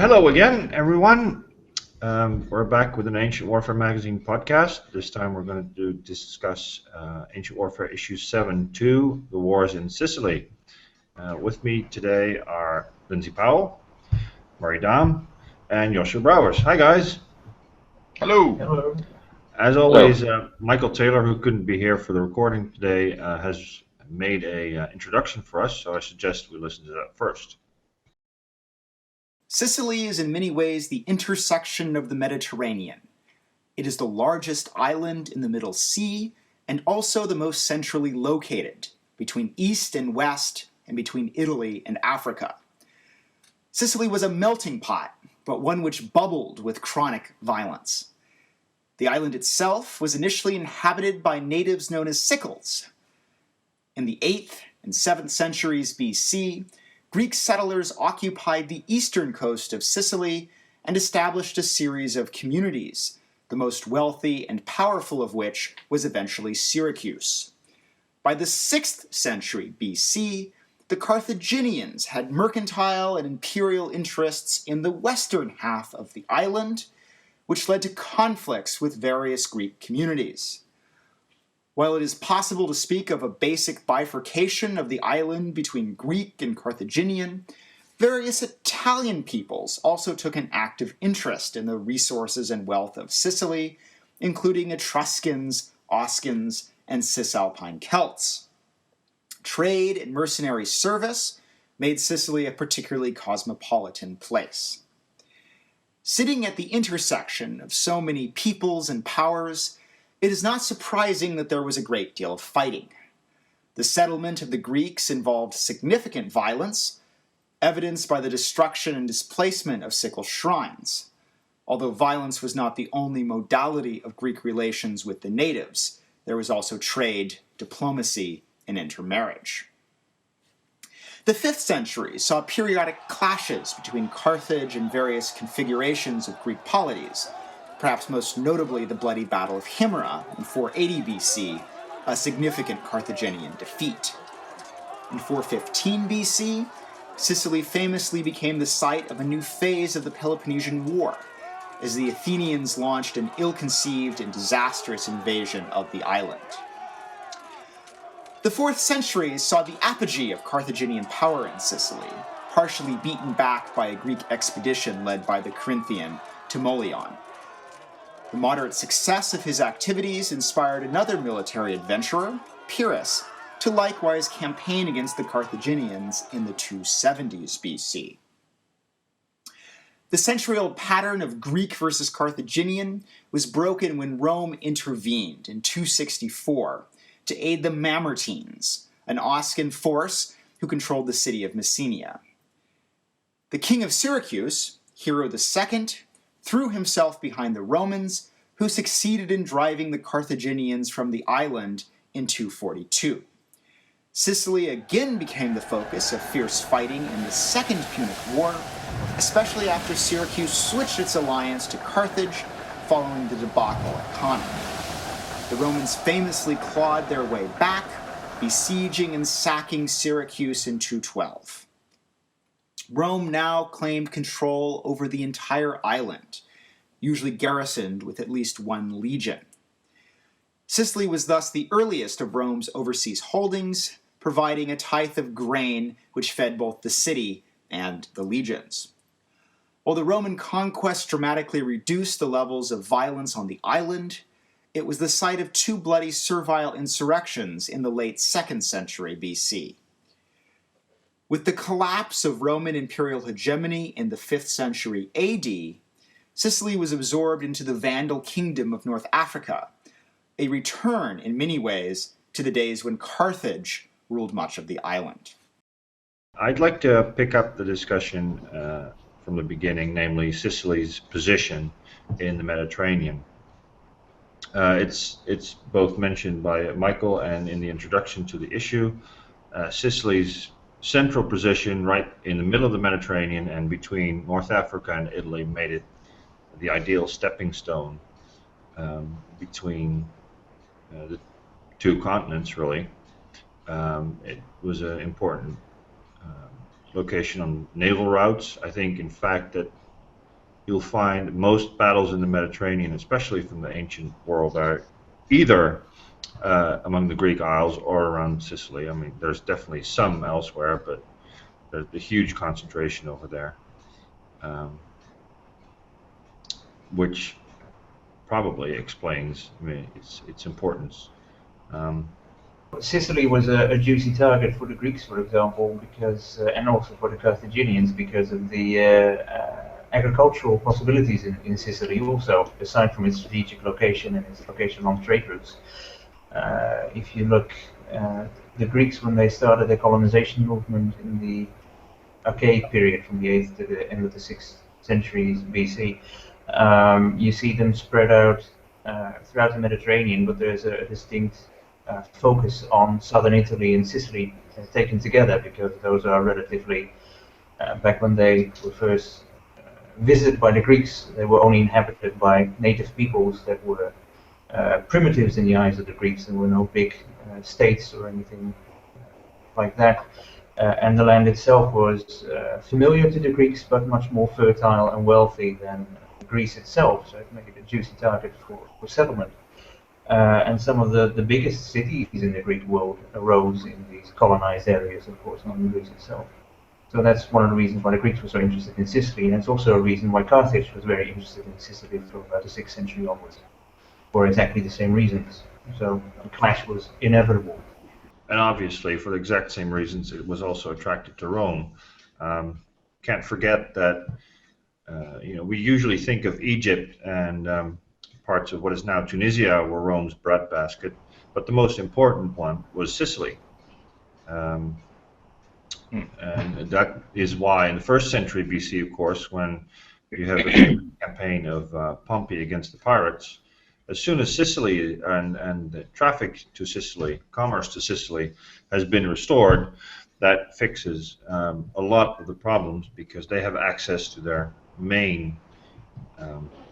Hello again, everyone. We're back with an Ancient Warfare Magazine podcast. This time we're going to discuss Ancient Warfare issue 7-2, The Wars in Sicily. With me today are Lindsay Powell, Murray Dam, and Josho Brouwers. Hi, guys. Hello. Hello. As always, Michael Taylor, who couldn't be here for the recording today, has made an introduction for us, so I suggest we listen to that first. Sicily is in many ways the intersection of the Mediterranean. It is the largest island in the Middle Sea and also the most centrally located, between east and west and between Italy and Africa. Sicily was a melting pot, but one which bubbled with chronic violence. The island itself was initially inhabited by natives known as Sicels. In the 8th and 7th centuries BC, Greek settlers occupied the eastern coast of Sicily and established a series of communities, the most wealthy and powerful of which was eventually Syracuse. By the 6th century BC, the Carthaginians had mercantile and imperial interests in the western half of the island, which led to conflicts with various Greek communities. While it is possible to speak of a basic bifurcation of the island between Greek and Carthaginian, various Italian peoples also took an active interest in the resources and wealth of Sicily, including Etruscans, Oscans, and Cisalpine Celts. Trade and mercenary service made Sicily a particularly cosmopolitan place. Sitting at the intersection of so many peoples and powers, it is not surprising that there was a great deal of fighting. The settlement of the Greeks involved significant violence, evidenced by the destruction and displacement of Sicyl shrines. Although violence was not the only modality of Greek relations with the natives, there was also trade, diplomacy, and intermarriage. The 5th century saw periodic clashes between Carthage and various configurations of Greek polities, perhaps most notably the bloody Battle of Himera in 480 BC, a significant Carthaginian defeat. In 415 BC, Sicily famously became the site of a new phase of the Peloponnesian War, as the Athenians launched an ill-conceived and disastrous invasion of the island. The 4th century saw the apogee of Carthaginian power in Sicily, partially beaten back by a Greek expedition led by the Corinthian Timoleon. The moderate success of his activities inspired another military adventurer, Pyrrhus, to likewise campaign against the Carthaginians in the 270s BC. The century-old pattern of Greek versus Carthaginian was broken when Rome intervened in 264 to aid the Mamertines, an Oscan force who controlled the city of Messenia. The king of Syracuse, Hero II, threw himself behind the Romans, who succeeded in driving the Carthaginians from the island in 242. Sicily again became the focus of fierce fighting in the Second Punic War, especially after Syracuse switched its alliance to Carthage following the debacle at Cannae. The Romans famously clawed their way back, besieging and sacking Syracuse in 212. Rome now claimed control over the entire island, usually garrisoned with at least one legion. Sicily was thus the earliest of Rome's overseas holdings, providing a tithe of grain which fed both the city and the legions. While the Roman conquest dramatically reduced the levels of violence on the island, it was the site of two bloody servile insurrections in the late 2nd century BC. With the collapse of Roman imperial hegemony in the 5th century AD, Sicily was absorbed into the Vandal kingdom of North Africa, a return in many ways to the days when Carthage ruled much of the island. I'd like to pick up the discussion from the beginning, namely Sicily's position in the Mediterranean. It's both mentioned by Michael and in the introduction to the issue. Sicily's central position right in the middle of the Mediterranean and between North Africa and Italy made it the ideal stepping stone between the two continents, really. It was an important location on naval routes. I think, in fact, that you'll find most battles in the Mediterranean, especially from the ancient world, are either among the Greek Isles or around Sicily. I mean, there's definitely some elsewhere, but there's a huge concentration over there, which probably explains, I mean, its importance. Sicily was a juicy target for the Greeks, for example, because and also for the Carthaginians because of the agricultural possibilities in Sicily. Also, aside from its strategic location and its location along trade routes, if you look, the Greeks when they started their colonization movement in the Archaic period, from the 8th to the end of the 6th centuries BC, you see them spread out throughout the Mediterranean, but there's a distinct focus on southern Italy and Sicily taken together, because those are relatively, back when they were first visited by the Greeks, they were only inhabited by native peoples that were primitives in the eyes of the Greeks. There were no big states or anything like that. And the land itself was familiar to the Greeks, but much more fertile and wealthy than Greece itself, so it made it a juicy target for settlement. And some of the biggest cities in the Greek world arose in these colonized areas, of course, not in Greece itself. So that's one of the reasons why the Greeks were so interested in Sicily, and it's also a reason why Carthage was very interested in Sicily from about the 6th century onwards, for exactly the same reasons. So a clash was inevitable. And obviously, for the exact same reasons, it was also attracted to Rome. Can't forget that we usually think of Egypt and parts of what is now Tunisia were Rome's breadbasket, but the most important one was Sicily. And that is why in the 1st century BC, of course, when you have a campaign of Pompey against the pirates, as soon as Sicily and the traffic to Sicily, commerce to Sicily, has been restored, that fixes a lot of the problems, because they have access to their main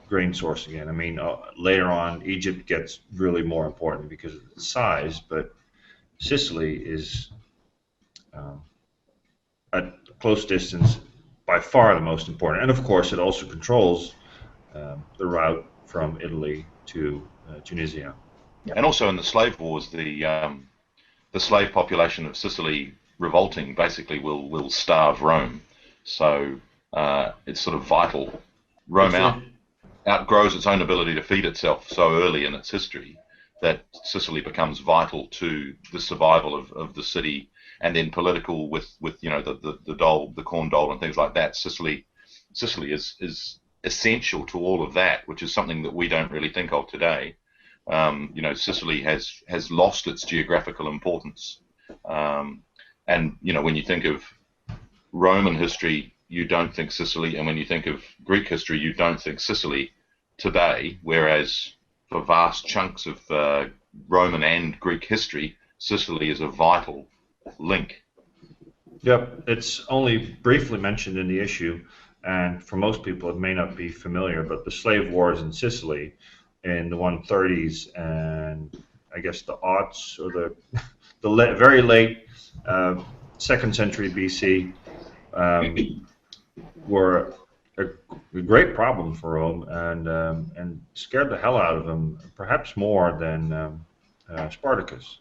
grain source again. I mean, later on, Egypt gets really more important because of its size, but Sicily is at close distance by far the most important. And of course, it also controls the route from Italy to Tunisia. And also in the slave wars, the slave population of Sicily revolting basically will starve Rome. So it's sort of vital. Rome outgrows its own ability to feed itself so early in its history that Sicily becomes vital to the survival of the city, and then political with the dole, the corn dole, and things like that. Sicily is essential to all of that, which is something that we don't really think of today. Sicily has lost its geographical importance, and when you think of Roman history, you don't think Sicily, and when you think of Greek history, you don't think Sicily today, whereas for vast chunks of Roman and Greek history, Sicily is a vital link. Yep, it's only briefly mentioned in the issue, and for most people it may not be familiar, but the slave wars in Sicily in the 130s and I guess the aughts, or the very late 2nd century BC, were a great problem for Rome, and scared the hell out of them, perhaps more than Spartacus.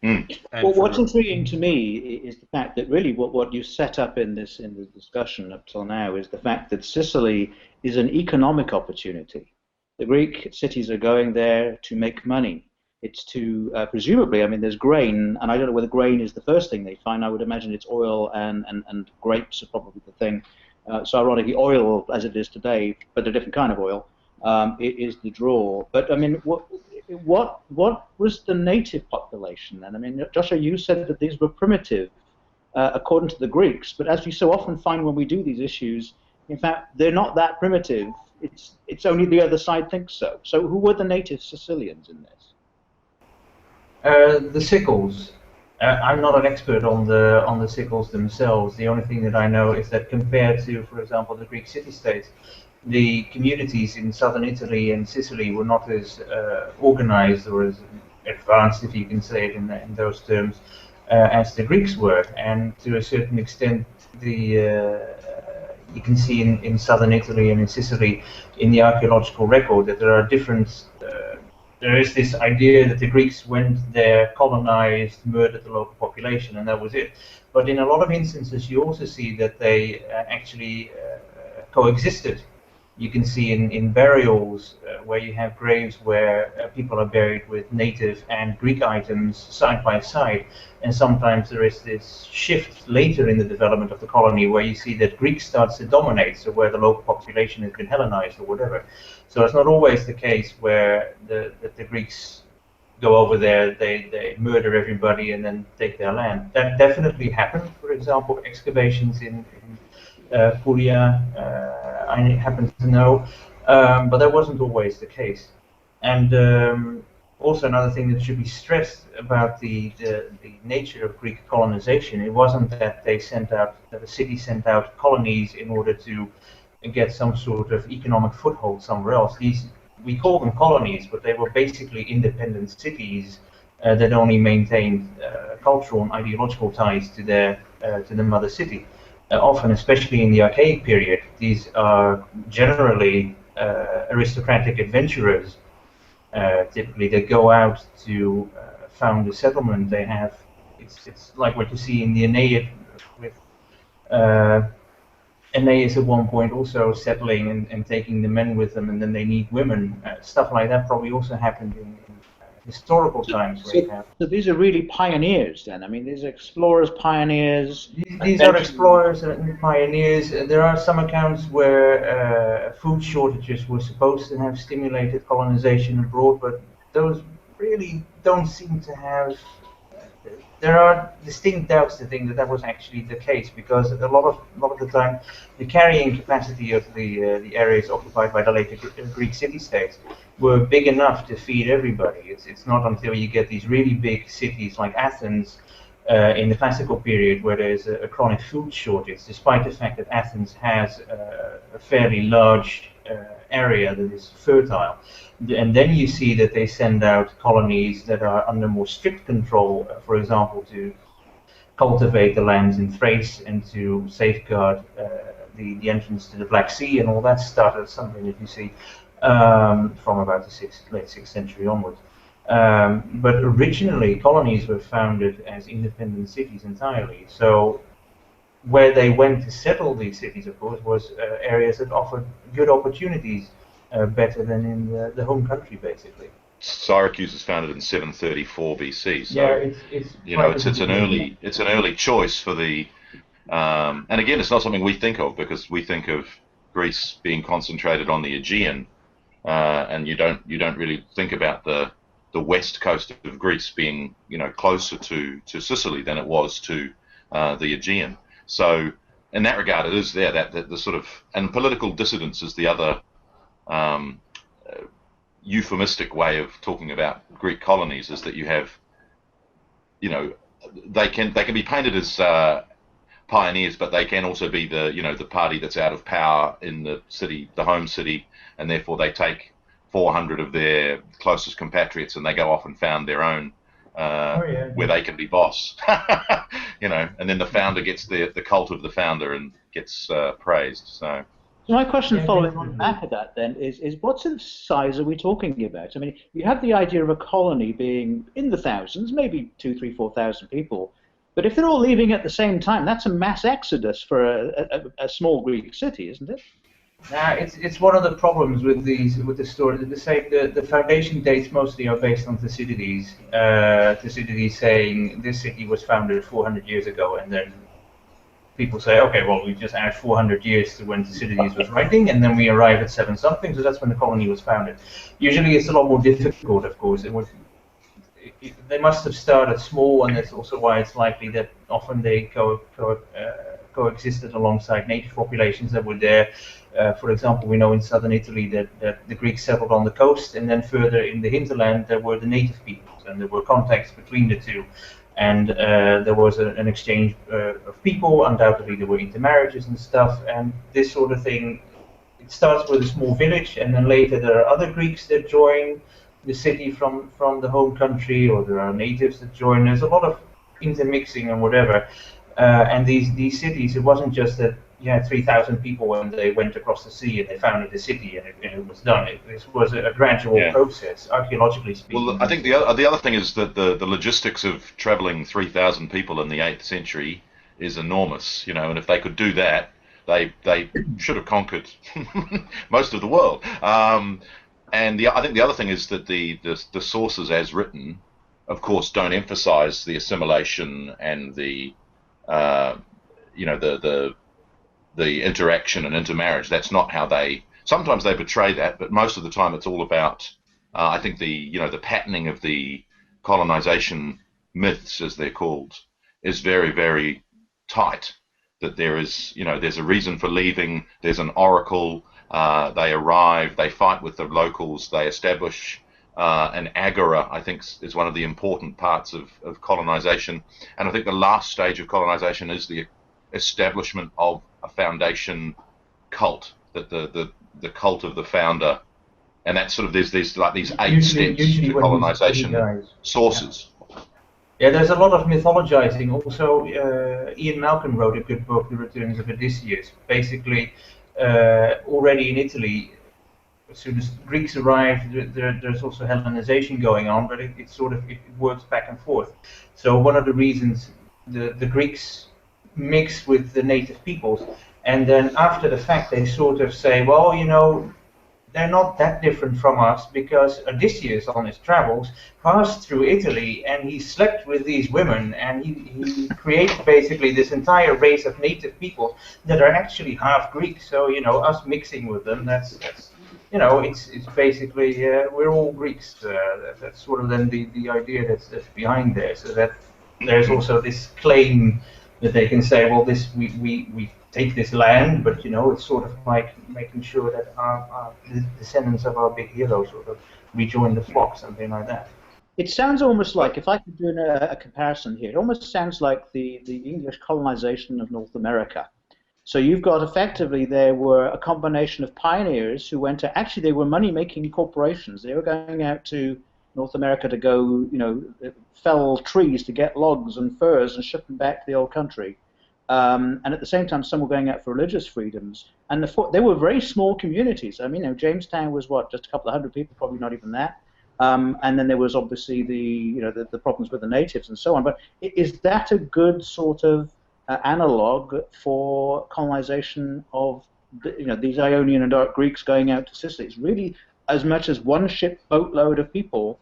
Well, what's intriguing to me is the fact that really what you set up in the discussion up till now is the fact that Sicily is an economic opportunity. The Greek cities are going there to make money. It's to, presumably, I mean, there's grain, and I don't know whether grain is the first thing they find. I would imagine it's oil and grapes are probably the thing. So ironically, oil, as it is today, but a different kind of oil, is the draw. But I mean, what was the native population then? I mean, Josho, you said that these were primitive, according to the Greeks, but as we so often find when we do these issues, in fact, they're not that primitive. It's only the other side thinks so. So who were the native Sicilians in this? The sickles. I'm not an expert on the sickles themselves. The only thing that I know is that compared to, for example, the Greek city-states, the communities in southern Italy and Sicily were not as organized or as advanced, if you can say it in those terms, as the Greeks were. And to a certain extent, you can see in southern Italy and in Sicily, in the archaeological record, that there are different. There is this idea that the Greeks went there, colonized, murdered the local population, and that was it. But in a lot of instances, you also see that they actually coexisted. You can see in burials where you have graves where people are buried with native and Greek items side by side, and sometimes there is this shift later in the development of the colony where you see that Greek starts to dominate, so where the local population has been Hellenized or whatever. So it's not always the case where the Greeks go over there, they murder everybody and then take their land. That definitely happened. For example, excavations in Puglia, I happen to know, but that wasn't always the case. And also another thing that should be stressed about the nature of Greek colonization, it wasn't that they sent out, that the city sent out colonies in order to get some sort of economic foothold somewhere else. We call them colonies, but they were basically independent cities that only maintained cultural and ideological ties to the mother city. Often, especially in the archaic period, these are generally aristocratic adventurers. Typically, they go out to found a settlement. They have it's like what you see in the Aeneid with Aeneas at one point also settling and taking the men with them, and then they need women. Stuff like that probably also happened in historical times. So these are really pioneers then? I mean, these are explorers, pioneers? These are explorers and pioneers. There are some accounts where food shortages were supposed to have stimulated colonization abroad, but those really don't seem to have... There are distinct doubts to think that that was actually the case, because a lot of the time the carrying capacity of the areas occupied by the later Greek city-states were big enough to feed everybody. It's not until you get these really big cities like Athens in the classical period where there's a chronic food shortage, despite the fact that Athens has a fairly large area that is fertile. And then you see that they send out colonies that are under more strict control, for example, to cultivate the lands in Thrace and to safeguard the entrance to the Black Sea and all that stuff. That's something that you see from about the late 6th century onwards. But originally, colonies were founded as independent cities entirely. So where they went to settle these cities, of course, was areas that offered good opportunities, better than in the home country, basically. Syracuse was founded in 734 BC, so yeah, it's an early choice for the. And again, it's not something we think of, because we think of Greece being concentrated on the Aegean, and you don't really think about the west coast of Greece being closer to Sicily than it was to the Aegean. So in that regard, it is there that the sort of, and political dissidence is the other euphemistic way of talking about Greek colonies, is that you have, they can be painted as pioneers, but they can also be the party that's out of power in the city, the home city, and therefore they take 400 of their closest compatriots and they go off and found their own where they can be boss, and then the founder gets the cult of the founder and gets praised. So my question following on back of that then is what sort of size are we talking about? I mean, you have the idea of a colony being in the thousands, maybe 2,000, 3,000, 4,000 people, but if they're all leaving at the same time, that's a mass exodus for a small Greek city, isn't it? It's one of the problems with the story. The foundation dates mostly are based on Thucydides. Thucydides saying this city was founded 400 years ago, and then people say, okay, well, we just add 400 years to when Thucydides was writing, and then we arrive at 7 something, so that's when the colony was founded. Usually it's a lot more difficult, of course. They must have started small, and that's also why it's likely that often they coexisted alongside native populations that were there. For example, we know in southern Italy that the Greeks settled on the coast, and then further in the hinterland there were the native peoples, and there were contacts between the two. And there was an exchange of people. Undoubtedly there were intermarriages and stuff, and this sort of thing. It starts with a small village, and then later there are other Greeks that join the city from the home country, or there are natives that join. There's a lot of intermixing and whatever. And these cities, it wasn't just that you had 3,000 people when they went across the sea and they founded the city, and it was done. This was a gradual process, archaeologically speaking. Well, I think the other thing is that the logistics of travelling 3,000 people in the 8th century is enormous, and if they could do that, they should have conquered most of the world. And I think the other thing is that the sources as written, of course, don't emphasise the assimilation and the interaction and intermarriage. That's not how they. Sometimes they betray that, but most of the time it's all about. I think the patterning of the colonization myths, as they're called, is very, very tight. That there's a reason for leaving. There's an oracle. They arrive. They fight with the locals. They establish an agora. I think is one of the important parts of colonization. And I think the last stage of colonization is the establishment of a foundation cult. That the cult of the founder. And that's sort of there's these 8 steps to colonization sources. Yeah, there's a lot of mythologizing. Also, Ian Malcolm wrote a good book, The Returns of Odysseus. Basically, already in Italy, as soon as Greeks arrived, there's also Hellenization going on, but it works back and forth. So one of the reasons the Greeks mix with the native peoples, and then after the fact they sort of say, well, they're not that different from us, because Odysseus on his travels passed through Italy and he slept with these women, and he created basically this entire race of native people that are actually half Greek. So us mixing with them, that's it's basically we're all Greeks. That's sort of then the idea that's behind there. So that there's also this claim that they can say, well, this we take this land, but it's sort of like making sure that our descendants of our big heroes sort of rejoin the flock, something like that. It sounds almost like, if I could do a comparison here, it almost sounds like the English colonization of North America. So you've got, effectively, there were a combination of pioneers who went to, actually they were money-making corporations. They were going out to North America to go, fell trees to get logs and furs and ship them back to the old country. And at the same time, some were going out for religious freedoms. And they were very small communities. I mean, Jamestown was, just a couple of hundred people, probably not even that. And then there was obviously the problems with the natives and so on. But is that a good sort of analog for colonization of these Ionian and Dark Greeks going out to Sicily? It's really as much as one ship boatload of people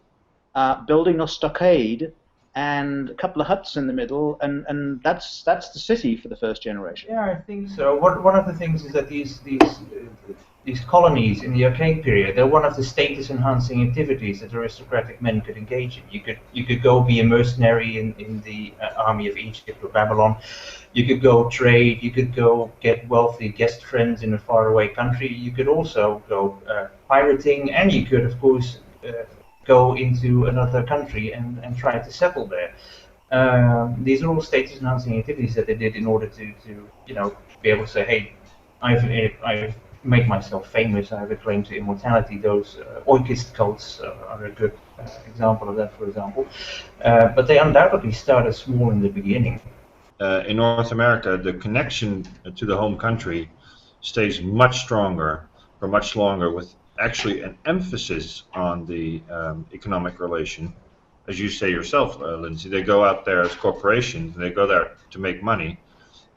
building a stockade and a couple of huts in the middle, and that's the city for the first generation. Yeah, I think so. One of the things is that these colonies in the archaic period, they're one of the status-enhancing activities that aristocratic men could engage in. You could go be a mercenary in the army of Egypt or Babylon. You could go trade. You could go get wealthy guest friends in a faraway country. You could also go pirating, and you could, of course, go into another country and try to settle there. These are all status-enhancing activities that they did in order to be able to say, hey, I've made myself famous. I have a claim to immortality. Those oikist cults are a good example of that, for example. But they undoubtedly started small in the beginning. In North America, the connection to the home country stays much stronger for much longer, with actually an emphasis on the economic relation. As you say yourself, Lindsay, they go out there as corporations, they go there to make money.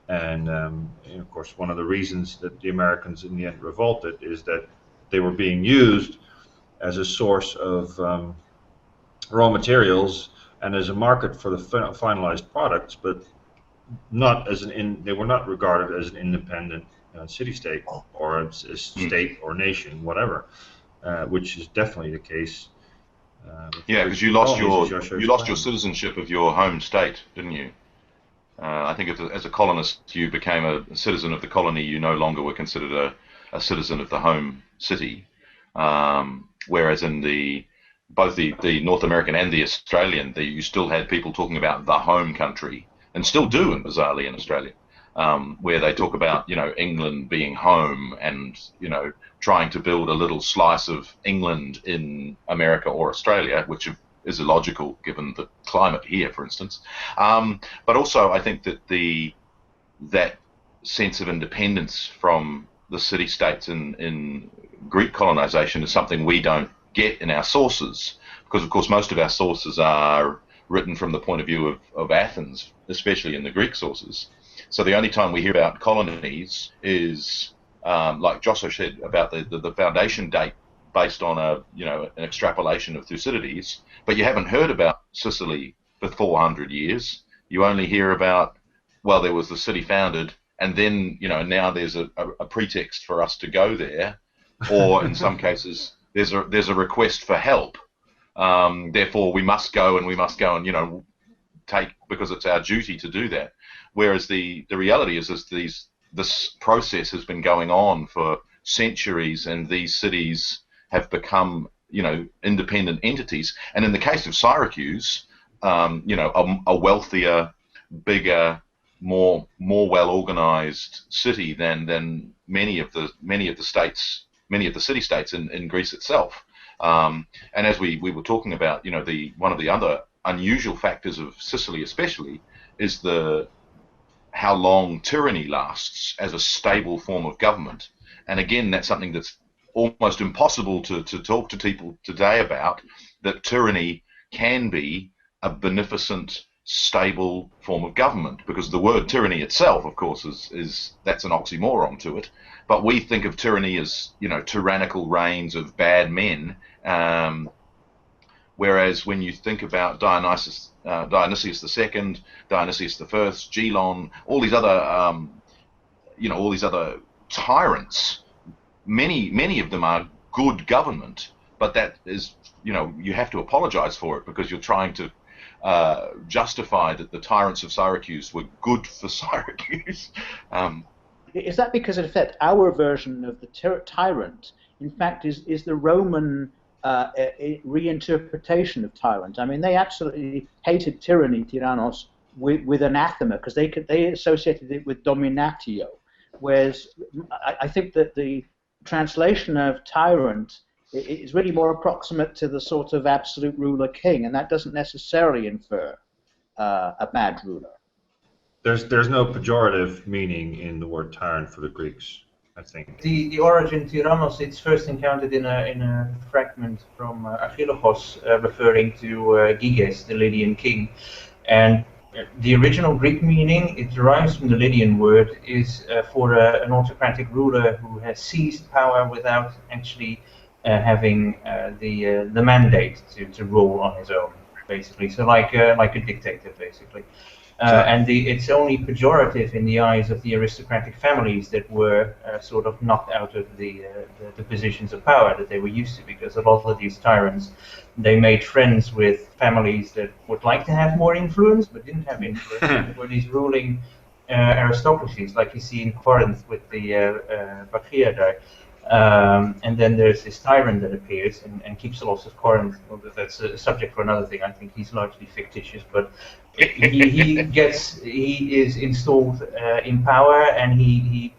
And of course, one of the reasons that the Americans in the end revolted is that they were being used as a source of raw materials and as a market for the finalized products, but not as they were not regarded as an independent city-state or a state or nation, whatever, which is definitely the case. Yeah, because you lost your citizenship of your home state, didn't you? I think as a colonist, you became a citizen of the colony. You no longer were considered a citizen of the home city. Whereas in both the North American and the Australian, you still had people talking about the home country, and still do, and bizarrely in Australia, where they talk about England being home, and trying to build a little slice of England in America or Australia, which is illogical given the climate here, for instance. But also, I think that sense of independence from the city-states in Greek colonization is something we don't get in our sources, because of course most of our sources are written from the point of view of Athens, especially in the Greek sources. So the only time we hear about colonies is, like Josho said, about the foundation date based on an extrapolation of Thucydides, but you haven't heard about Sicily for 400 years. You only hear about, well, there was the city founded, and then now there's a pretext for us to go there, or in some cases there's a request for help. Therefore, we must go and take, because it's our duty to do that. Whereas the reality is this process has been going on for centuries, and these cities have become independent entities. And in the case of Syracuse, a wealthier, bigger, more well organized city than many of the city-states in Greece itself. And as we were talking about, one of the other unusual factors of Sicily especially is how long tyranny lasts as a stable form of government. And again, that's something that's almost impossible to talk to people today about, that tyranny can be a beneficent, stable form of government, because the word tyranny itself, of course, is that's an oxymoron to it. But we think of tyranny as tyrannical reigns of bad men, whereas when you think about Dionysius II, Dionysius I, Gelon, all these other tyrants, many of them are good government, but that is you have to apologize for it, because you're trying to justify that the tyrants of Syracuse were good for Syracuse. Is that because, in effect, our version of the tyrant, in fact, is the Roman reinterpretation of tyrant? I mean, they absolutely hated tyranny, tyrannos, with anathema, because they associated it with dominatio. Whereas I think that the translation of tyrant is really more approximate to the sort of absolute ruler king, and that doesn't necessarily infer a bad ruler. There's no pejorative meaning in the word tyrant for the Greeks, I think. The origin tyrannos, it's first encountered in a fragment from Archaeologos referring to Gyges, the Lydian king, and the original Greek meaning, it derives from the Lydian word, is for an autocratic ruler who has seized power without actually having the mandate to rule on his own, basically. So like a dictator, basically. And it's only pejorative in the eyes of the aristocratic families that were sort of knocked out of the positions of power that they were used to, because a lot of these tyrants, they made friends with families that would like to have more influence but didn't have influence. Were these ruling aristocracies, like you see in Corinth with the Bactriadae. And then there's this tyrant that appears and keeps the loss of Corinth. Well, that's a subject for another thing. I think he's largely fictitious, but he is installed in power, and he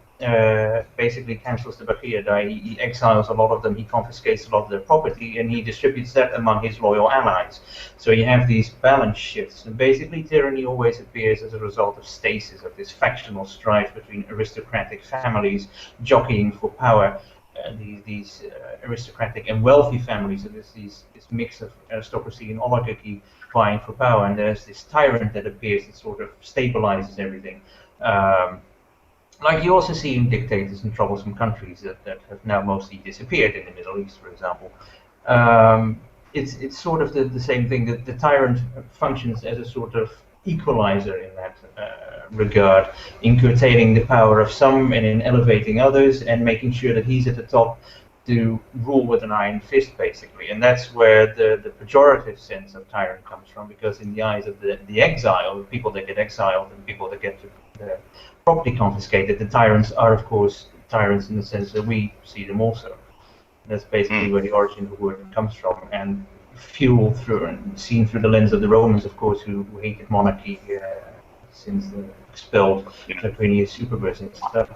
basically cancels the Bactriadae. He exiles a lot of them. He confiscates a lot of their property, and he distributes that among his loyal allies. So you have these balance shifts, and basically tyranny always appears as a result of stasis, of this factional strife between aristocratic families jockeying for power. These aristocratic and wealthy families, so there's this mix of aristocracy and oligarchy vying for power, and there's this tyrant that appears that sort of stabilizes everything. Like you also see in dictators in troublesome countries that have now mostly disappeared, in the Middle East, for example. It's sort of the same thing, that the tyrant functions as a sort of equalizer in that regard, in curtailing the power of some and in elevating others, and making sure that he's at the top to rule with an iron fist, basically. And that's where the pejorative sense of tyrant comes from, because in the eyes of the exile, the people that get exiled and people that get their property confiscated, the tyrants are, of course, tyrants in the sense that we see them also. And that's basically where the origin of the word comes from, and fueled through and seen through the lens of the Romans, of course, who hated monarchy since the expelled Tarquinius Superbus and stuff.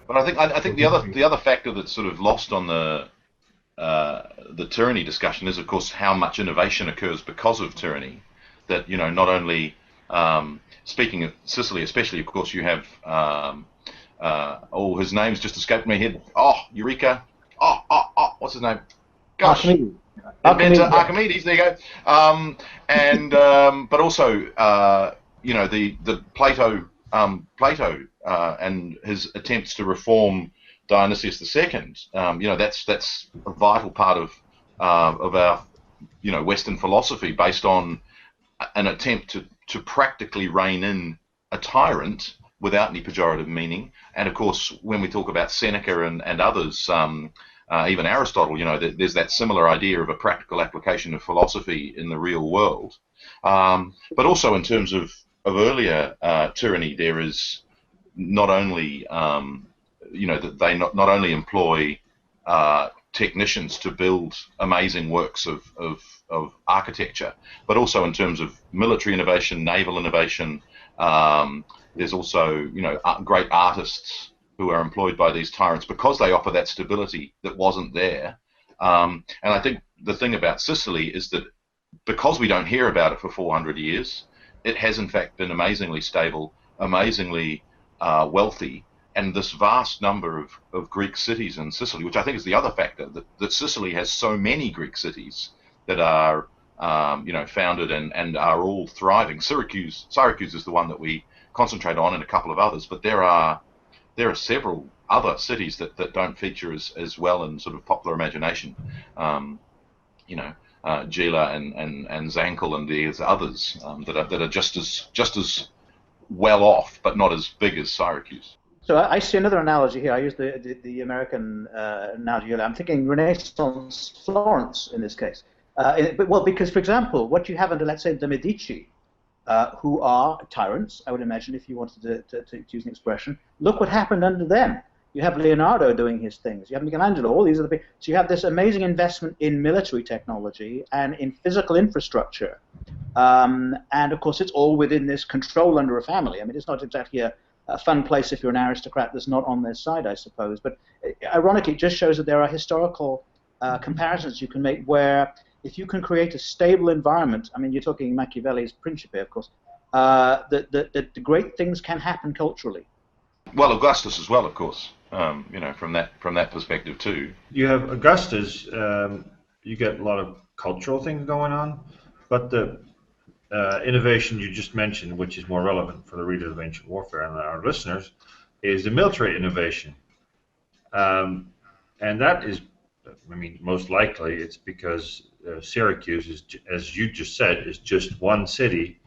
But I think the other factor that's sort of lost on the tyranny discussion is, of course, how much innovation occurs because of tyranny. That not only Speaking of Sicily, especially, of course, you have his name's just escaped my head. Oh, Eureka! What's his name? Gosh, Archimedes. There you go. But also, the Plato and his attempts to reform Dionysius II. That's a vital part of our Western philosophy, based on an attempt to practically rein in a tyrant without any pejorative meaning. And of course, when we talk about Seneca and others, even Aristotle, there's that similar idea of a practical application of philosophy in the real world. But also in terms of earlier tyranny, there is not only that they not only employ technicians to build amazing works of architecture, but also in terms of military innovation, naval innovation. There's also great artists who are employed by these tyrants because they offer that stability that wasn't there. And I think the thing about Sicily is that because we don't hear about it for 400 years, it has in fact been amazingly stable, amazingly wealthy, and this vast number of Greek cities in Sicily, which I think is the other factor, that Sicily has so many Greek cities that are founded and are all thriving. Syracuse is the one that we concentrate on, and a couple of others, but there are several other cities that don't feature as well in sort of popular imagination. Gela and Zankel, and there's others that are just as well off, but not as big as Syracuse. So I see another analogy here. I use the American analogy. I'm thinking Renaissance Florence in this case. Because, for example, what you have under, let's say, the Medici, who are tyrants, I would imagine, if you wanted to use an expression. Look what happened under them. You have Leonardo doing his things. You have Michelangelo. All these are the big. So you have this amazing investment in military technology and in physical infrastructure. And of course, it's all within this control under a family. I mean, it's not exactly a fun place if you're an aristocrat that's not on their side, I suppose. But ironically, it just shows that there are historical comparisons you can make where, if you can create a stable environment, I mean, you're talking Machiavelli's Principe, of course, that the great things can happen culturally. Well, Augustus as well, of course. From that perspective too. You have Augustus. You get a lot of cultural things going on, but the innovation you just mentioned, which is more relevant for the readers of Ancient Warfare and our listeners, is the military innovation, and that is, I mean, most likely it's because Syracuse is, as you just said, is just one city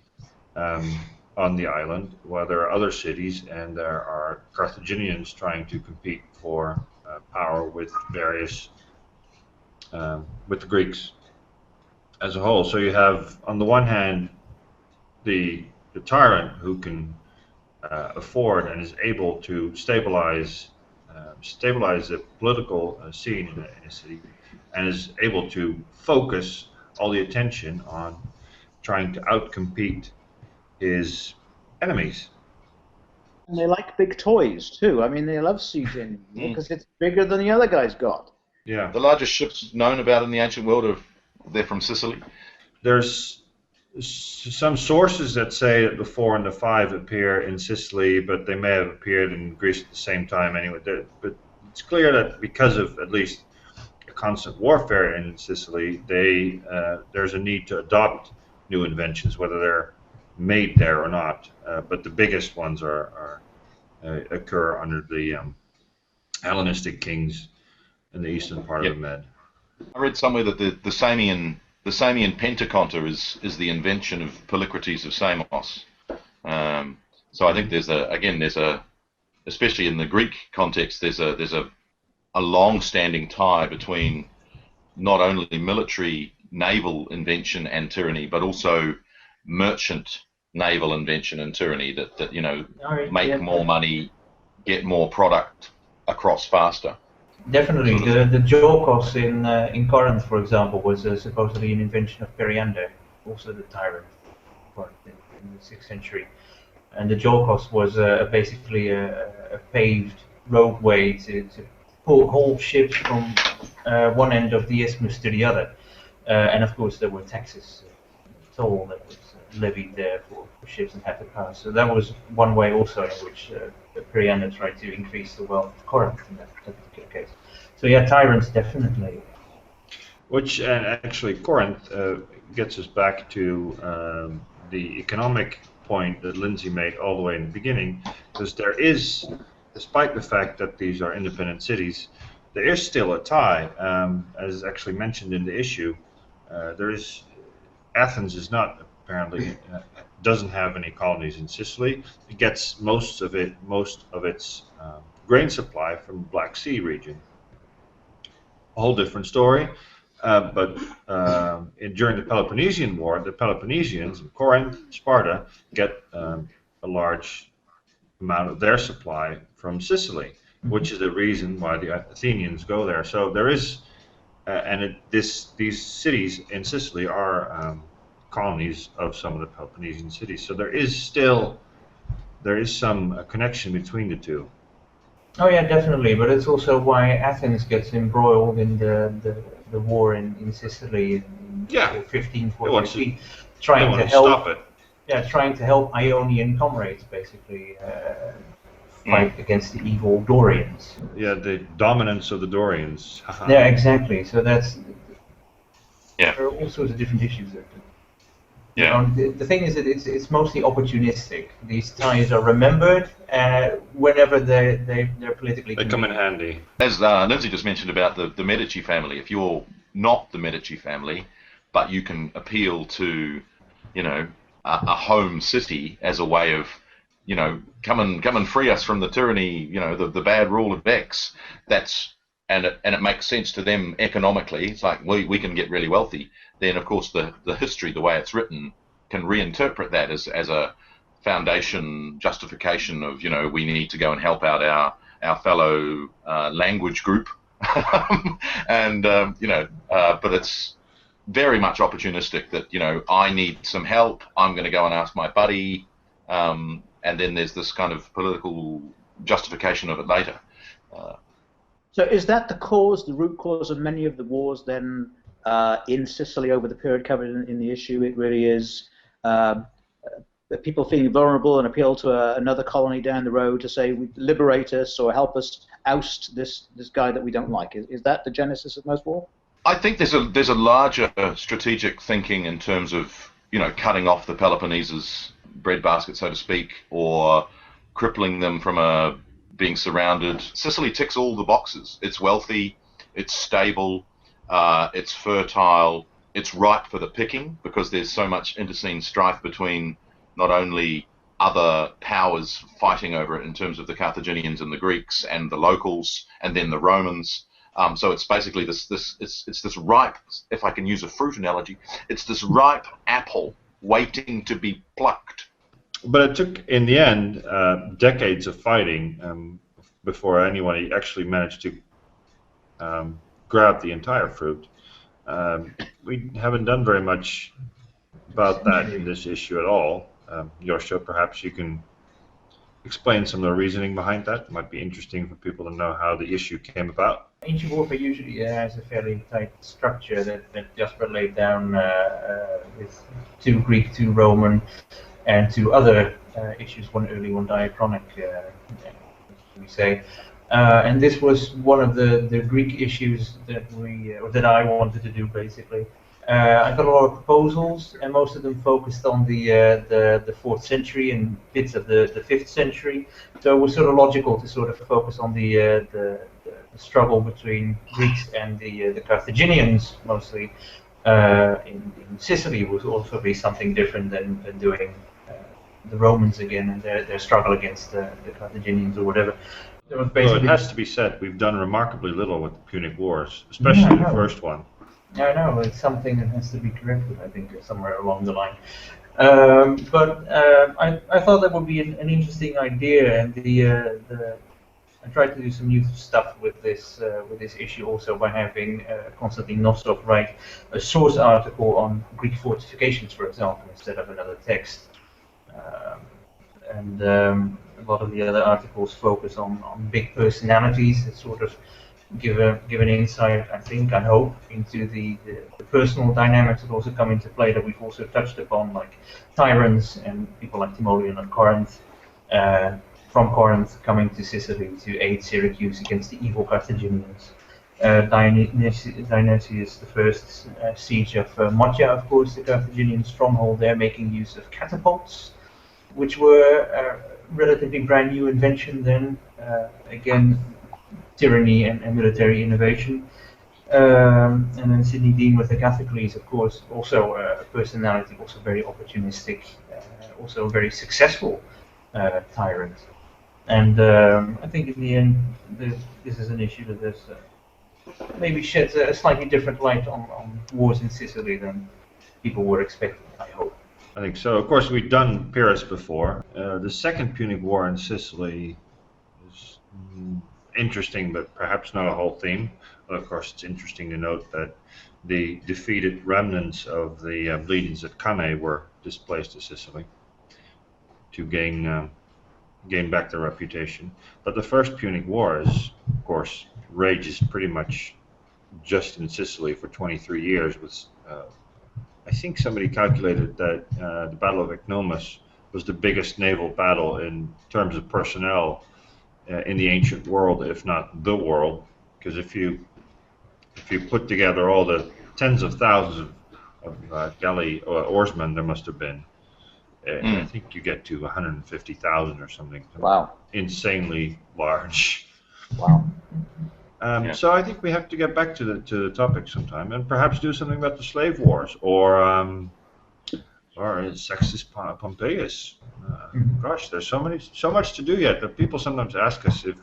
on the island, while there are other cities, and there are Carthaginians trying to compete for power with various with the Greeks as a whole. So you have, on the one hand, the tyrant who can afford and is able to stabilize the political scene in a city, and is able to focus all the attention on trying to outcompete his enemies. And they like big toys too. I mean, they love sieging because it's bigger than the other guy's got. Yeah. The largest ships known about in the ancient world they're from Sicily. There's some sources that say that the 4 and the 5 appear in Sicily, but they may have appeared in Greece at the same time anyway. But it's clear that because of at least constant warfare in Sicily, there's a need to adopt new inventions, whether they're made there or not. But the biggest ones occur under the Hellenistic kings in the eastern part of the Med. I read somewhere that the Samian pentaconta is the invention of Polycrates of Samos. So I think there's especially in the Greek context, there's a long-standing tie between not only military naval invention and tyranny, but also merchant naval invention and tyranny that make more money, get more product across faster. Definitely, the Jokos in Corinth, for example, was supposedly an invention of Periander, also the tyrant, in the 6th century. And the Jokos was basically a paved roadway to pull whole ships from one end of the isthmus to the other. And of course, there were taxes, toll that was levied there for ships and had to pass. So that was one way also in which Periander tried to increase the wealth of Corinth in that particular case. So yeah, tyrants definitely. Which actually Corinth gets us back to the economic point that Lindsay made all the way in the beginning, because there is, despite the fact that these are independent cities, there is still a tie, as actually mentioned in the issue. Athens is not apparently doesn't have any colonies in Sicily. It gets most of its grain supply from the Black Sea region. A whole different story. But during the Peloponnesian War, the Peloponnesians, Corinth, Sparta, get a large amount of their supply from Sicily, which is the reason why the Athenians go there. So there is, these cities in Sicily are colonies of some of the Peloponnesian cities. So there is some connection between the two. Oh yeah, definitely. But it's also why Athens gets embroiled in the war in Sicily in 1543, trying to help. Stop it. Yeah, trying to help Ionian comrades basically fight against the evil Dorians. Yeah, the dominance of the Dorians. Yeah, exactly. So that's there are all sorts of different issues there. Yeah. The thing is that it's mostly opportunistic. These ties are remembered whenever they're politically. They come in handy. As Lindsay just mentioned about the Medici family, if you're not the Medici family, but you can appeal to, a home city as a way of, come and free us from the tyranny, the bad rule of X. And it makes sense to them economically. It's like we can get really wealthy. Then of course the history, the way it's written, can reinterpret that as a foundation justification of we need to go and help out our fellow language group, and but it's very much opportunistic that I need some help. I'm going to go and ask my buddy, and then there's this kind of political justification of it later. So is that the root cause of many of the wars then in Sicily over the period covered in the issue? It really is people feeling vulnerable and appeal to another colony down the road to say, liberate us or help us oust this guy that we don't like. Is that the genesis of most war? I think there's a larger strategic thinking in terms of cutting off the Peloponnese's breadbasket, so to speak, or crippling them from being surrounded. Sicily ticks all the boxes. It's wealthy, it's stable, it's fertile, it's ripe for the picking because there's so much internecine strife between not only other powers fighting over it in terms of the Carthaginians and the Greeks and the locals and then the Romans. So it's basically it's this ripe, if I can use a fruit analogy, it's this ripe apple waiting to be plucked. But it took, in the end, decades of fighting before anyone actually managed to grab the entire fruit. We haven't done very much about that in this issue at all. Josho, perhaps you can explain some of the reasoning behind that. It might be interesting for people to know how the issue came about. Ancient warfare usually has a fairly tight structure that Jasper laid down with 2 Greek, 2 Roman, and 2 other issues, one early, one diachronic, we say. And this was one of the Greek issues that I wanted to do, basically. I got a lot of proposals, and most of them focused on the 4th century and bits of the 5th century. So it was sort of logical to sort of focus on the struggle between Greeks and the Carthaginians, mostly. In Sicily would also be something different than doing the Romans again and their struggle against the Carthaginians or whatever. Well, it has to be said, we've done remarkably little with the Punic Wars, especially the first one. Yeah, I know, it's something that has to be corrected, I think, somewhere along the line. But I thought that would be an interesting idea, and I tried to do some new stuff with this issue also by having Konstantin Nosov write a source article on Greek fortifications, for example, instead of another text. And a lot of the other articles focus on big personalities that sort of give an insight, I hope, into the personal dynamics that also come into play that we've also touched upon, like tyrants and people like Timoleon and Corinth, from Corinth coming to Sicily to aid Syracuse against the evil Carthaginians. Dionysius the first siege of Motia, of course, the Carthaginian stronghold there, making use of catapults, which were a relatively brand new invention then. Again, tyranny and military innovation. And then Sidney Dean with the Cathocles, of course, also a personality, also very opportunistic, also a very successful tyrant. And I think in the end, this is an issue that has maybe sheds a slightly different light on wars in Sicily than people were expecting, I hope. I think so. Of course, we've done Pyrrhus before. The Second Punic War in Sicily is interesting, but perhaps not a whole theme. But of course, it's interesting to note that the defeated remnants of the legions at Cannae were displaced to Sicily to gain back their reputation. But the First Punic War is, of course, rages pretty much just in Sicily for 23 years. With I think somebody calculated that the Battle of Ecnomus was the biggest naval battle in terms of personnel in the ancient world, if not the world, because if you put together all the tens of thousands of galley oarsmen there must have been, I think you get to 150,000 or something. Wow. Insanely large. Wow. So I think we have to get back to the topic sometime, and perhaps do something about the slave wars, or Sextus Pompeius. Gosh, there's so much to do yet. But people sometimes ask us if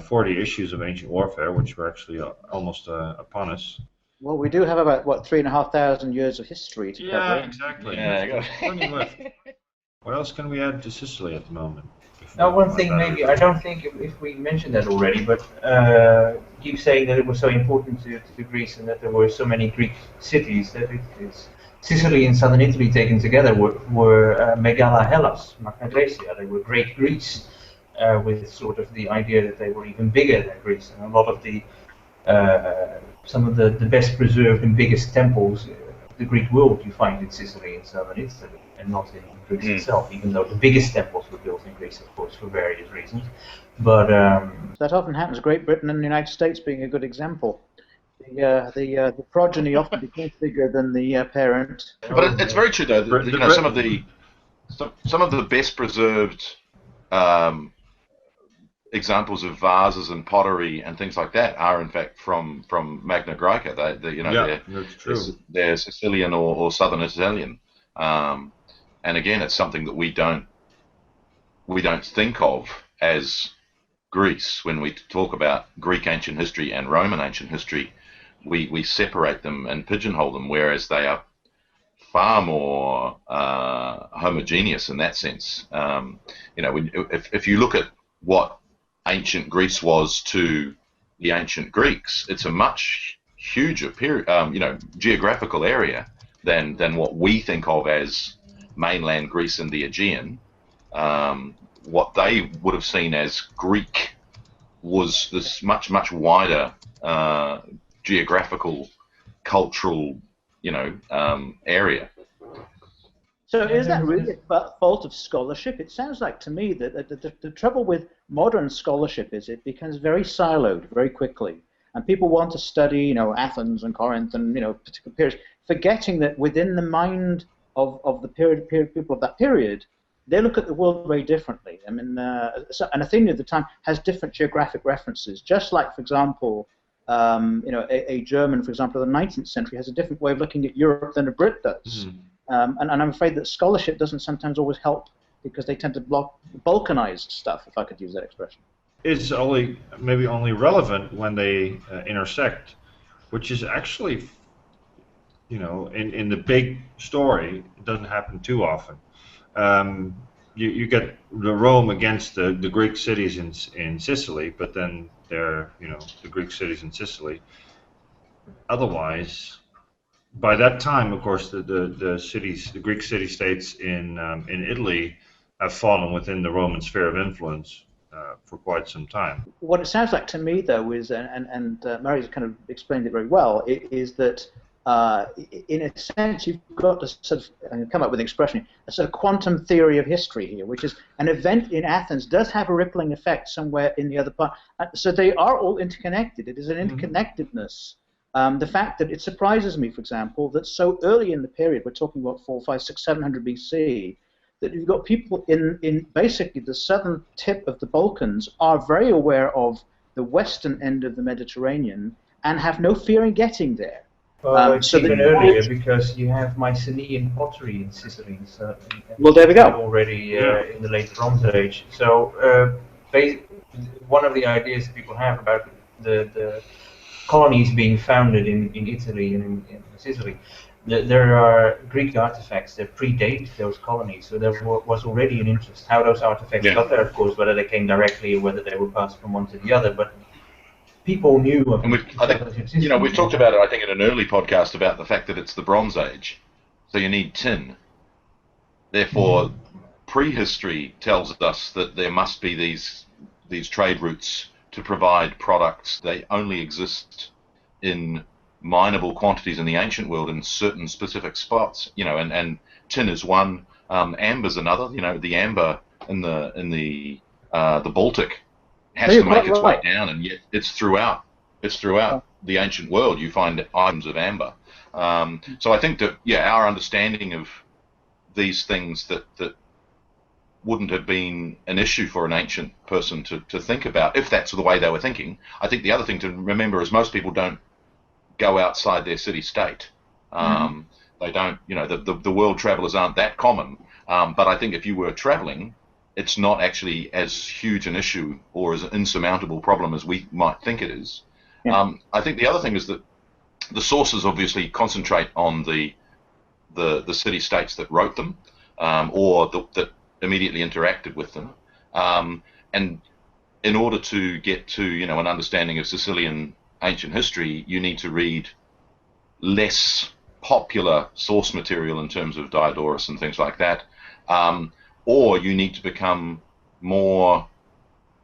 40 issues of ancient warfare, which were actually almost upon us. Well, we do have about, what, 3,500 years of history to cover. Yeah, exactly. Yeah, Plenty left. What else can we add to Sicily at the moment? Now, one thing maybe, I don't think if we mentioned that already, but keep saying that it was so important to Greece and that there were so many Greek cities, that it's Sicily and southern Italy taken together were Megala Hellas, Magna Graecia. They were Great Greece, with sort of the idea that they were even bigger than Greece. And a lot of the some of the best preserved and biggest temples of the Greek world you find in Sicily and southern Italy, and not in Greece itself, even though the biggest temples were built in Greece, of course, for various reasons. But that often happens. Great Britain and the United States being a good example. The progeny often becomes bigger than the parent. But it's very true, though. That, some of the best preserved examples of vases and pottery and things like that are in fact from Magna Graecia. They're Sicilian or southern Italian, and again, it's something that we don't think of as Greece when we talk about Greek ancient history and Roman ancient history. We separate them and pigeonhole them, whereas they are far more homogeneous in that sense. If you look at what ancient Greece was to the ancient Greeks, it's a much huger period, geographical area than what we think of as mainland Greece and the Aegean. What they would have seen as Greek was this much wider geographical, cultural, area. So is that really a fault of scholarship? It sounds like to me that the trouble with modern scholarship is it becomes very siloed very quickly. And people want to study, Athens and Corinth and, particular periods, forgetting that within the mind of the period people of that period, they look at the world very differently. I mean, an Athenian at the time has different geographic references, just like, for example, a German, for example, of the 19th century has a different way of looking at Europe than a Brit does. And I'm afraid that scholarship doesn't sometimes always help because they tend to balkanize stuff, if I could use that expression. It's maybe only relevant when they intersect, which is actually, in the big story, it doesn't happen too often. You get the Rome against the Greek cities in Sicily, but then they're the Greek cities in Sicily. Otherwise, by that time, of course, the Greek city-states in Italy have fallen within the Roman sphere of influence. for quite some time. What it sounds like to me, though, is, and Murray's kind of explained it very well, is that in a sense you've got to sort of come up with an expression, a sort of quantum theory of history here, which is an event in Athens does have a rippling effect somewhere in the other part. So they are all interconnected. It is an interconnectedness. The fact that it surprises me, for example, that so early in the period, we're talking about 400, 500, 600, 700 BC, that you've got people in basically the southern tip of the Balkans are very aware of the western end of the Mediterranean and have no fear in getting there. Well, it's even earlier because you have Mycenaean pottery in Sicily. So well, there we go. Already in the late Bronze Age. So one of the ideas that people have about the colonies being founded in Italy and in Sicily, there are Greek artifacts that predate those colonies, so there was already an interest. How those artifacts got there, of course, whether they came directly or whether they were passed from one to the other, but people knew of and we've talked about it, I think, in an early podcast about the fact that it's the Bronze Age, so you need tin. Therefore, prehistory tells us that there must be these trade routes to provide products. They only exist in mineable quantities in the ancient world in certain specific spots, and tin is one, amber's another. The amber in the Baltic has to make its way down, and yet it's throughout the ancient world. You find items of amber. So I think that our understanding of these things that wouldn't have been an issue for an ancient person to think about if that's the way they were thinking. I think the other thing to remember is most people don't go outside their city-state. They don't, the world travelers aren't that common. But I think if you were traveling, it's not actually as huge an issue or as an insurmountable problem as we might think it is. I think the other thing is that the sources obviously concentrate on the city-states that wrote them, or that immediately interacted with them. And in order to get to, an understanding of Sicilian ancient history, you need to read less popular source material in terms of Diodorus and things like that, or you need to become more.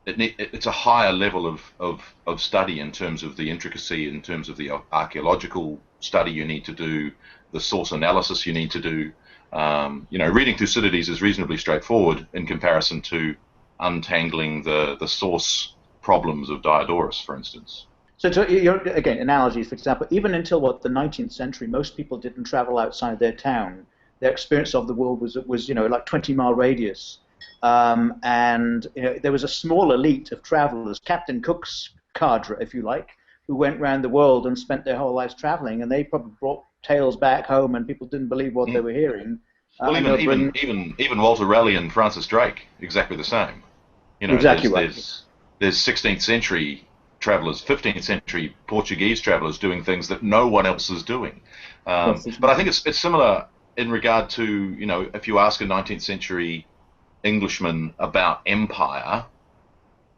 It's a higher level of study in terms of the intricacy, in terms of the archaeological study you need to do, the source analysis you need to do. Reading Thucydides is reasonably straightforward in comparison to untangling the source problems of Diodorus, for instance. So again, analogies, for example, even until the 19th century, most people didn't travel outside their town. Their experience of the world was like 20-mile radius, and there was a small elite of travelers, Captain Cook's cadre, if you like, who went around the world and spent their whole lives traveling, and they probably brought tales back home, and people didn't believe what they were hearing. Well, even Walter Raleigh and Francis Drake, exactly the same. Exactly there's 16th century travelers, 15th century Portuguese travelers doing things that no one else is doing. But I think it's similar in regard to, if you ask a 19th century Englishman about empire,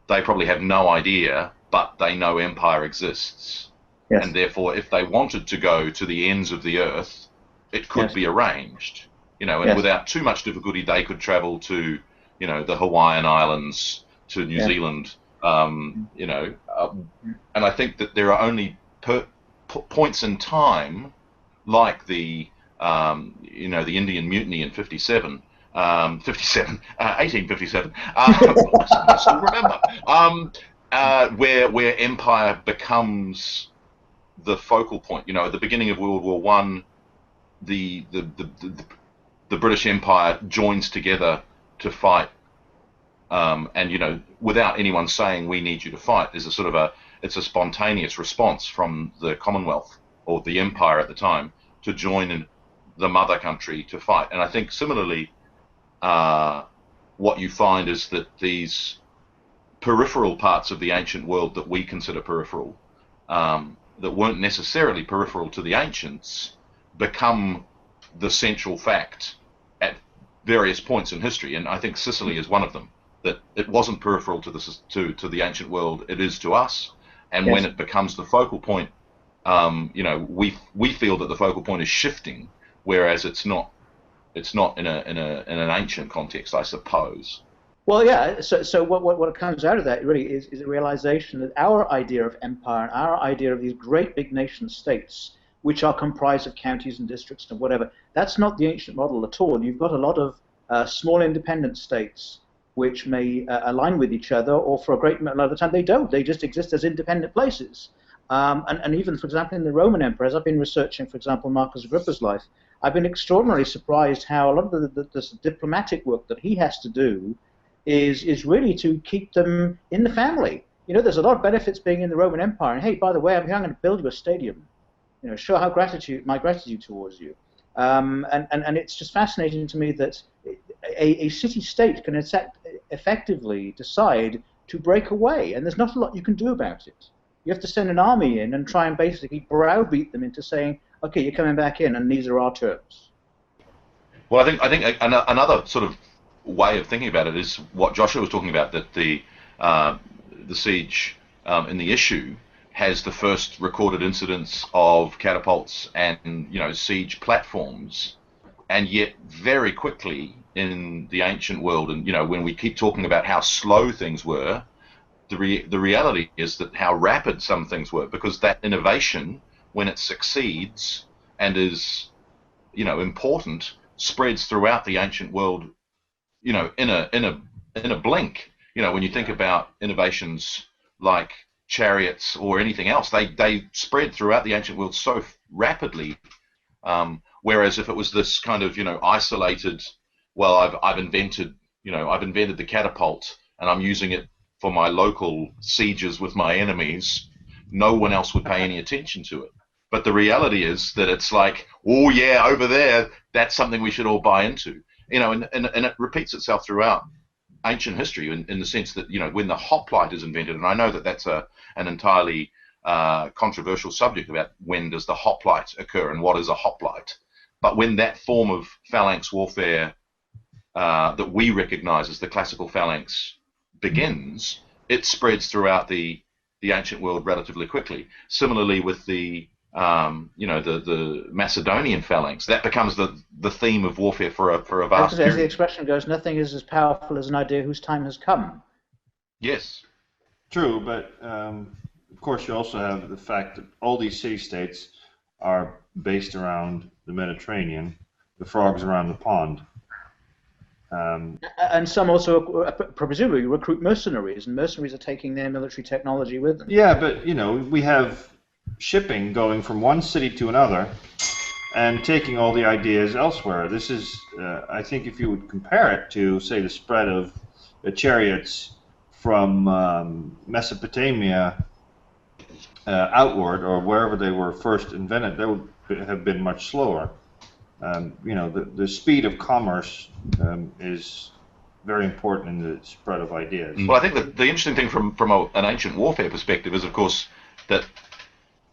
they probably have no idea, but they know empire exists. Yes. And therefore, if they wanted to go to the ends of the earth, it could be arranged. And without too much difficulty, they could travel to, the Hawaiian Islands, to New Zealand, and I think that there are only points in time, like the Indian Mutiny in 1857, I still remember, where empire becomes the focal point. At the beginning of World War I, the British Empire joins together to fight. And without anyone saying we need you to fight, there's it's a spontaneous response from the Commonwealth or the Empire at the time to join in the mother country to fight. And I think similarly, what you find is that these peripheral parts of the ancient world that we consider peripheral, that weren't necessarily peripheral to the ancients, become the central fact at various points in history. And I think Sicily is one of them. That it wasn't peripheral to the ancient world, it is to us. And when it becomes the focal point, we feel that the focal point is shifting, whereas it's not in an ancient context, I suppose. Well, yeah. So what comes out of that really is a realization that our idea of empire, and our idea of these great big nation states, which are comprised of counties and districts and whatever, that's not the ancient model at all. You've got a lot of small independent states which may align with each other, or for a great lot of the time they don't. They just exist as independent places. And even, for example, in the Roman Empire, as I've been researching, for example, Marcus Agrippa's life, I've been extraordinarily surprised how a lot of the diplomatic work that he has to do is really to keep them in the family. You know, there's a lot of benefits being in the Roman Empire. And hey, by the way, I'm going to build you a stadium. You know, show how my gratitude towards you. And it's just fascinating to me that a city-state can effectively decide to break away, and there's not a lot you can do about it. You have to send an army in and try and basically browbeat them into saying, okay, you're coming back in, and these are our terms. Well, I think another sort of way of thinking about it is what Josho was talking about, that the siege in the issue has the first recorded incidents of catapults and siege platforms, and yet very quickly in the ancient world, and when we keep talking about how slow things were, the reality is that how rapid some things were, because that innovation, when it succeeds and is important, spreads throughout the ancient world in a blink. When you think about innovations like chariots or anything else, they spread throughout the ancient world so rapidly. Whereas if it was this kind of isolated, well, I've invented the catapult and I'm using it for my local sieges with my enemies, no one else would pay any attention to it. But the reality is that it's like, oh yeah, over there, that's something we should all buy into. And it repeats itself throughout ancient history in the sense that, when the hoplite is invented, and I know that that's an entirely controversial subject about when does the hoplite occur and what is a hoplite. But when that form of phalanx warfare that we recognize as the classical phalanx begins, it spreads throughout the ancient world relatively quickly. Similarly with the Macedonian phalanx, that becomes the theme of warfare for a vast period. As the expression goes, nothing is as powerful as an idea whose time has come. Yes. True, but of course you also have the fact that all these city-states are based around the Mediterranean, the frogs around the pond. And some also presumably recruit mercenaries, and mercenaries are taking their military technology with them. Yeah, but we have shipping going from one city to another and taking all the ideas elsewhere. This is, I think, if you would compare it to, say, the spread of the chariots from Mesopotamia outward, or wherever they were first invented, that would have been much slower. The speed of commerce is very important in the spread of ideas. Well, I think that the interesting thing from an ancient warfare perspective is, of course, that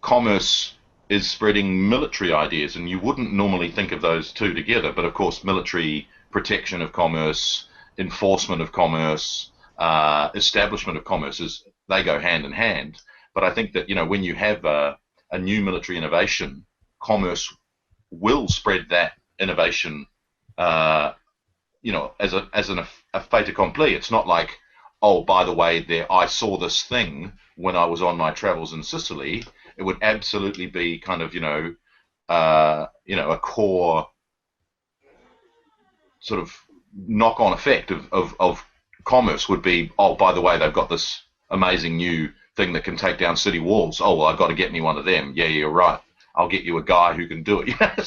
commerce is spreading military ideas, and you wouldn't normally think of those two together, but of course military protection of commerce, enforcement of commerce, establishment of commerce, they go hand in hand. But I think that when you have a new military innovation, commerce will spread that innovation as a fait accompli. It's not like, oh, by the way, I saw this thing when I was on my travels in Sicily. It would absolutely be kind of a core sort of knock-on effect of commerce would be, oh, by the way, they've got this amazing new thing that can take down city walls. Oh, well, I've got to get me one of them. Yeah, you're right. I'll get you a guy who can do it.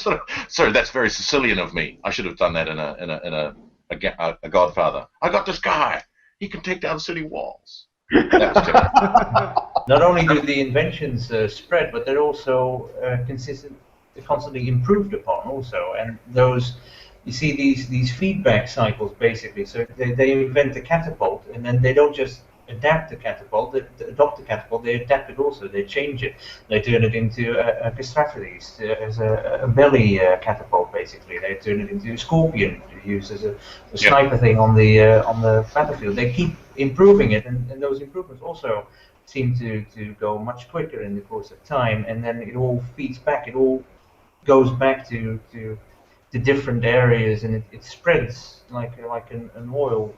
Sorry, that's very Sicilian of me. I should have done that in a Godfather. I got this guy. He can take down city walls. That was terrible. Not only do the inventions spread, but they're also constantly improved upon also. And those, you see these feedback cycles basically. So they invent the catapult, and then they don't just adapt the catapult, they adopt the catapult, they adapt it also, they change it. They turn it into a Castratheles, as a belly catapult basically. They turn it into a scorpion to use as a sniper thing on the battlefield. They keep improving it, and those improvements also seem to go much quicker in the course of time, and then it all feeds back, it all goes back to the different areas, and it spreads like an oil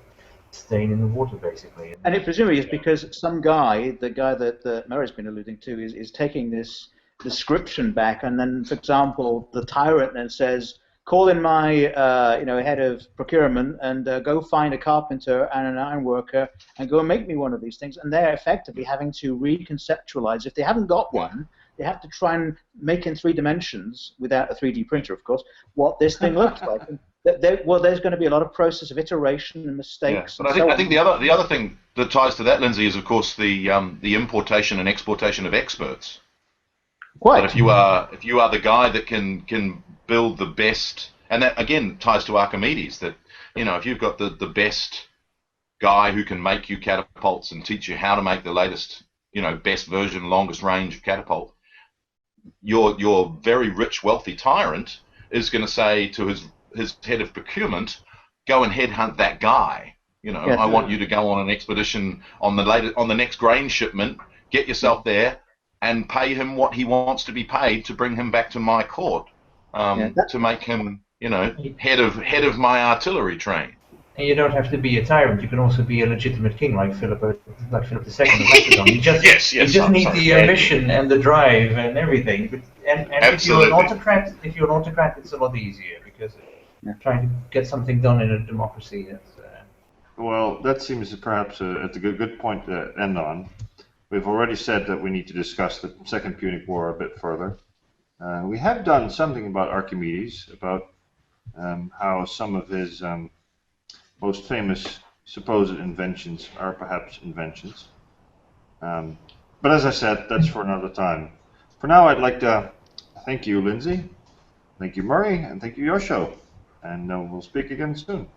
stain in the water, basically. And it presumably is because some guy, the guy that Murray's been alluding to, is taking this description back, and then, for example, the tyrant then says, call in my head of procurement and go find a carpenter and an iron worker and go and make me one of these things. And they're effectively having to reconceptualize. If they haven't got one, they have to try and make in 3 dimensions, without a 3D printer, of course, what this thing looks like. There's going to be a lot of process of iteration and mistakes. Yeah, but I think the other thing that ties to that, Lindsay, is of course the importation and exportation of experts. Quite. But if you are the guy that can build the best, and that again ties to Archimedes, that if you've got the best guy who can make you catapults and teach you how to make the latest best version, longest range catapult, your very rich, wealthy tyrant is going to say to his head of procurement, go and headhunt that guy. Yes, I want you to go on an expedition on the next grain shipment, get yourself there, and pay him what he wants to be paid to bring him back to my court, to make him, head of my artillery train. And you don't have to be a tyrant. You can also be a legitimate king, like Philip II of Macedon. You just need the ambition and the drive and everything. But, and if you're an autocrat, it's a lot easier because trying to get something done in a democracy. Well, that seems perhaps a good point to end on. We've already said that we need to discuss the Second Punic War a bit further. We have done something about Archimedes, about how some of his most famous supposed inventions are perhaps inventions. But as I said, that's for another time. For now, I'd like to thank you, Lindsay, thank you, Murray, and thank you, Josho. And we'll speak again soon.